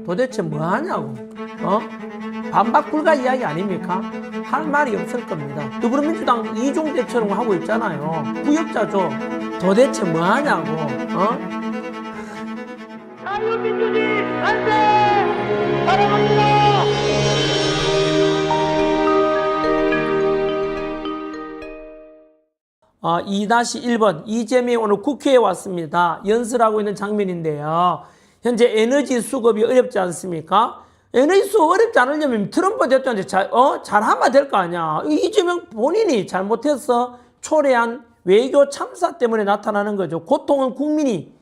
도대체 뭐 하냐고. 반박 불가 이야기 아닙니까? 할 말이 없을 겁니다. 더불어민주당 이종대처럼 하고 있잖아요. 구역자죠. 도대체 뭐 하냐고. 자유민주주의 만세! 사랑합니다! 2-1번 이재명이 오늘 국회에 왔습니다. 연설하고 있는 장면인데요. 현재 에너지 수급이 어렵지 않습니까? 에너지 수급 어렵지 않으려면 트럼프 대통령한테 잘하면 될 거 아니야. 이재명 본인이 잘못해서 초래한 외교 참사 때문에 나타나는 거죠. 고통은 국민이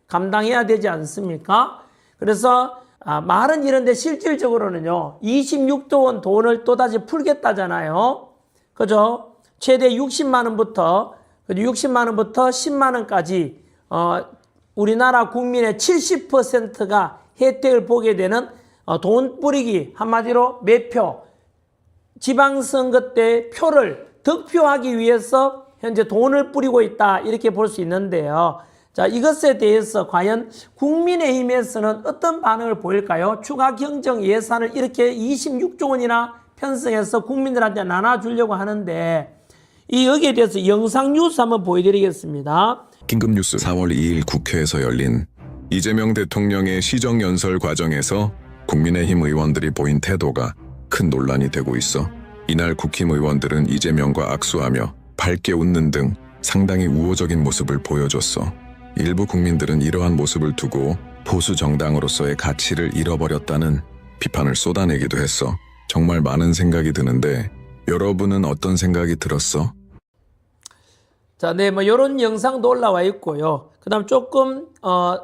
감당해야 되지 않습니까? 그래서 말은 이런데 실질적으로는요. 26조 원 돈을 또다시 풀겠다잖아요. 그죠? 최대 60만 원부터 10만 원까지 우리나라 국민의 70%가 혜택을 보게 되는 돈 뿌리기, 한마디로 매표, 지방선거 때 표를 득표하기 위해서 현재 돈을 뿌리고 있다, 이렇게 볼 수 있는데요. 자, 이것에 대해서 과연 국민의힘에서는 어떤 반응을 보일까요? 추가 경정 예산을 이렇게 26조 원이나 편성해서 국민들한테 나눠주려고 하는데, 여기에 대해서 영상 뉴스 한번 보여드리겠습니다. 긴급뉴스 4월 2일 국회에서 열린 이재명 대통령의 시정연설 과정에서 국민의힘 의원들이 보인 태도가 큰 논란이 되고 있어 이날 국힘 의원들은 이재명과 악수하며 밝게 웃는 등 상당히 우호적인 모습을 보여줬어. 일부 국민들은 이러한 모습을 두고 보수 정당으로서의 가치를 잃어버렸다는 비판을 쏟아내기도 했어. 정말 많은 생각이 드는데 여러분은 어떤 생각이 들었어? 자, 네, 요런 영상도 올라와 있고요. 그 다음 조금,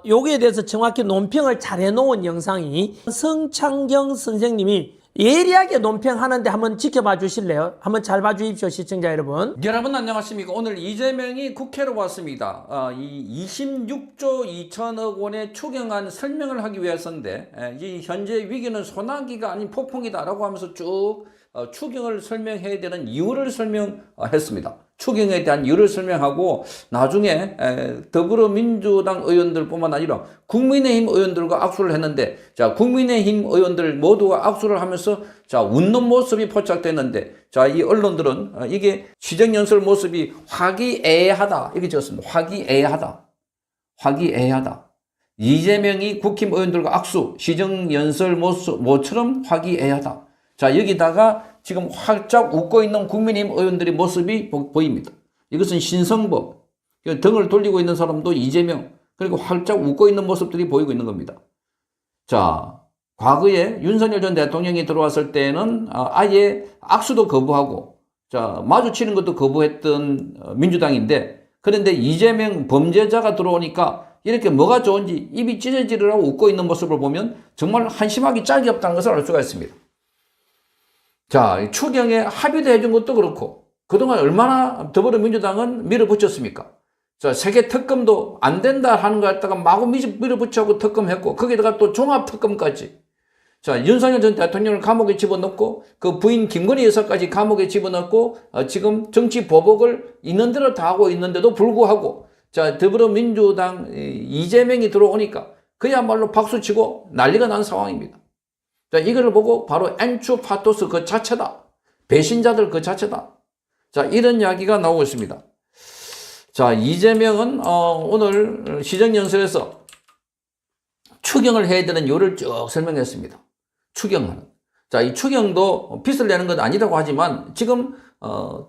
요기에 대해서 정확히 논평을 잘 해놓은 영상이 성창경 선생님이 예리하게 논평하는데 한번 지켜봐 주실래요? 한번 잘 봐주십시오, 시청자 여러분. 여러분 안녕하십니까. 오늘 이재명이 국회로 왔습니다. 이 26조 2천억 원의 추경안 설명을 하기 위해서인데, 이 현재 위기는 소나기가 아닌 폭풍이다라고 하면서 쭉 추경을 설명해야 되는 이유를 설명했습니다. 추경에 대한 이유를 설명하고 나중에 더불어민주당 의원들뿐만 아니라 국민의힘 의원들과 악수를 했는데, 자, 국민의힘 의원들 모두가 악수를 하면서 자, 웃는 모습이 포착됐는데, 자, 이 언론들은 이게 시정연설 모습이 화기애애하다 이렇게 적었습니다. 화기애애하다. 이재명이 국힘 의원들과 악수, 시정연설 모처럼 화기애애하다. 자, 여기다가 지금 활짝 웃고 있는 국민의힘 의원들의 모습이 보입니다. 이것은 신성범, 등을 돌리고 있는 사람도 이재명, 그리고 활짝 웃고 있는 모습들이 보이고 있는 겁니다. 자, 과거에 윤석열 전 대통령이 들어왔을 때는 아예 악수도 거부하고, 자, 마주치는 것도 거부했던 민주당인데, 그런데 이재명 범죄자가 들어오니까 이렇게 뭐가 좋은지 입이 찢어지르라고 웃고 있는 모습을 보면 정말 한심하기 짝이 없다는 것을 알 수가 있습니다. 자, 추경에 합의도 해준 것도 그렇고, 그동안 얼마나 더불어민주당은 밀어붙였습니까? 자, 세계 특검도 안 된다 하는 거 갖다가 마구 밀어붙여고 특검했고, 거기다가 또 종합특검까지. 자, 윤석열 전 대통령을 감옥에 집어넣고, 그 부인 김건희 여사까지 감옥에 집어넣고, 지금 정치 보복을 있는 대로 다 하고 있는데도 불구하고, 자, 더불어민주당 이재명이 들어오니까 그야말로 박수치고 난리가 난 상황입니다. 자, 이거를 보고 바로 엔추 파토스 그 자체다. 배신자들 그 자체다. 자, 이런 이야기가 나오고 있습니다. 자, 이재명은 오늘 시정연설에서 추경을 해야 되는 이유를 쭉 설명했습니다. 추경하는. 자, 이 추경도 빚을 내는 건 아니라고 하지만 지금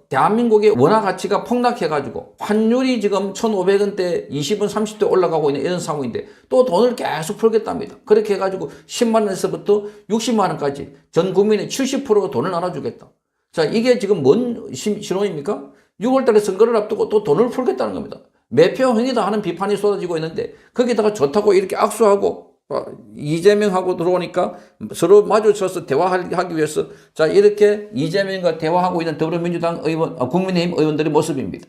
대한민국의 원화 가치가 폭락해가지고 환율이 지금 1,500원대 20원 30대 올라가고 있는 이런 상황인데 또 돈을 계속 풀겠답니다. 그렇게 해가지고 10만 원에서부터 60만 원까지 전 국민의 70% 돈을 나눠주겠다. 자, 이게 지금 뭔 신호입니까? 6월 달에 선거를 앞두고 또 돈을 풀겠다는 겁니다. 매표행위다 하는 비판이 쏟아지고 있는데 거기다가 좋다고 이렇게 악수하고 이재명하고 들어오니까 서로 마주쳐서 대화하기 위해서 자, 이렇게 이재명과 대화하고 있는 더불어민주당 의원, 국민의힘 의원들의 모습입니다.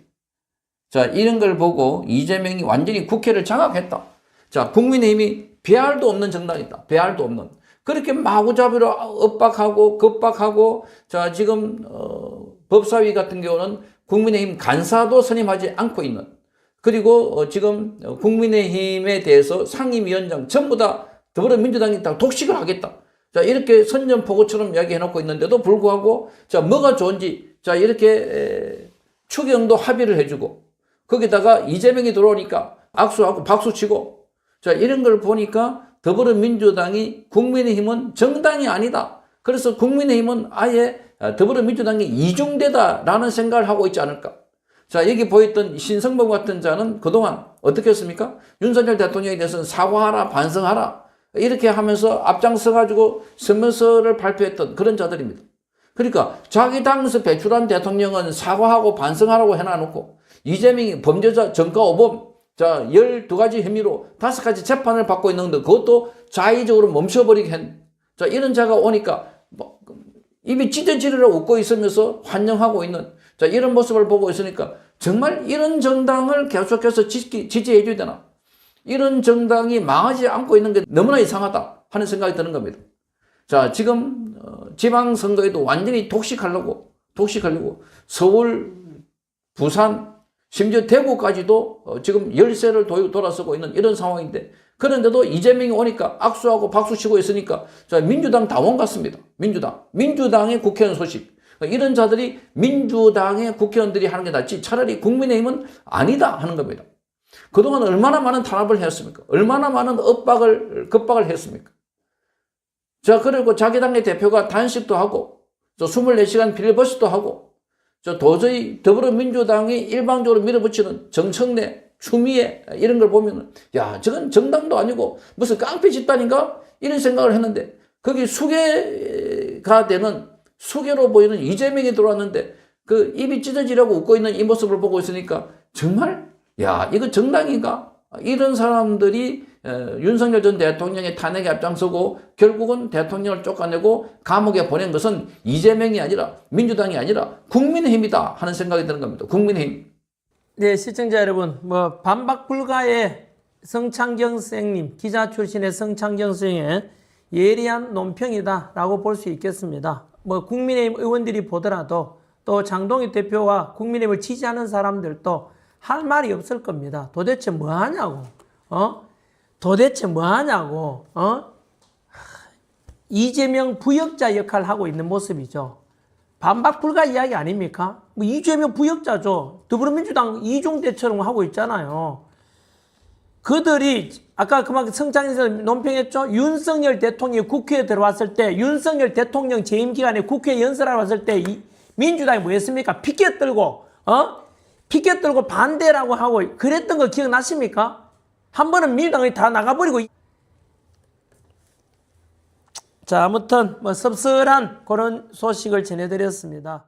자, 이런 걸 보고 이재명이 완전히 국회를 장악했다. 자, 국민의힘이 배알도 없는 정당이다. 배알도 없는. 그렇게 마구잡이로 엇박하고 겁박하고, 자, 지금 법사위 같은 경우는 국민의힘 간사도 선임하지 않고 있는, 그리고 지금 국민의힘에 대해서 상임위원장 전부 다 더불어민주당이 다 독식을 하겠다. 자, 이렇게 선전포고처럼 이야기해놓고 있는데도 불구하고, 자, 뭐가 좋은지, 자, 이렇게 추경도 합의를 해주고, 거기다가 이재명이 들어오니까 악수하고 박수치고, 자, 이런 걸 보니까 더불어민주당이 국민의힘은 정당이 아니다. 그래서 국민의힘은 아예 더불어민주당이 이중대다라는 생각을 하고 있지 않을까. 자, 여기 보였던 신성범 같은 자는 그동안 어떻게 했습니까? 윤석열 대통령에 대해서는 사과하라, 반성하라. 이렇게 하면서 앞장서가지고 서면서를 발표했던 그런 자들입니다. 그러니까 자기 당에서 배출한 대통령은 사과하고 반성하라고 해놔놓고 이재명이 범죄자 전과오범, 자, 12가지 혐의로 5가지 재판을 받고 있는데 그것도 자의적으로 멈춰버리게 한, 자, 이런 자가 오니까 입이 찢어지리라 웃고 있으면서 환영하고 있는, 자, 이런 모습을 보고 있으니까 정말 이런 정당을 계속해서 지지해줘야 되나? 이런 정당이 망하지 않고 있는 게 너무나 이상하다 하는 생각이 드는 겁니다. 자, 지금 지방선거에도 완전히 독식하려고 서울, 부산, 심지어 대구까지도 지금 열세를 돌아서고 있는 이런 상황인데, 그런데도 이재명이 오니까 악수하고 박수치고 있으니까, 자, 민주당 당원 같습니다. 민주당의 국회의원 소식. 이런 자들이 민주당의 국회의원들이 하는 게 낫지 차라리 국민의힘은 아니다 하는 겁니다. 그동안 얼마나 많은 탄압을 했습니까? 얼마나 많은 겁박을 했습니까? 자, 그리고 자기 당의 대표가 단식도 하고, 24시간 필리버스도 하고, 도저히 더불어민주당이 일방적으로 밀어붙이는 정청래, 추미애, 이런 걸 보면, 야, 저건 정당도 아니고, 무슨 깡패 집단인가? 이런 생각을 했는데, 거기 수괴가 되는, 수괴로 보이는 이재명이 들어왔는데, 그 입이 찢어지려고 웃고 있는 이 모습을 보고 있으니까, 정말, 야, 이거 정당인가? 이런 사람들이 윤석열 전 대통령의 탄핵에 앞장서고 결국은 대통령을 쫓아내고 감옥에 보낸 것은 이재명이 아니라 민주당이 아니라 국민의힘이다 하는 생각이 드는 겁니다. 국민의힘. 네, 시청자 여러분, 반박 불가의 성창경 선생님, 기자 출신의 성창경 선생의 예리한 논평이다라고 볼 수 있겠습니다. 국민의힘 의원들이 보더라도 또 장동희 대표와 국민의힘을 지지하는 사람들도 할 말이 없을 겁니다. 도대체 뭐 하냐고, 도대체 뭐 하냐고, 이재명 부역자 역할을 하고 있는 모습이죠. 반박 불가 이야기 아닙니까? 이재명 부역자죠. 더불어민주당 이중대처럼 하고 있잖아요. 그들이 아까 그만큼 성장에서 논평했죠. 윤석열 대통령이 국회에 들어왔을 때, 윤석열 대통령 재임 기간에 국회 연설하러 왔을 때 민주당이 뭐 했습니까? 피켓 들고 반대라고 하고 그랬던 거 기억나십니까? 한 번은 민주당이 다 나가버리고. 자, 아무튼 씁쓸한 그런 소식을 전해드렸습니다.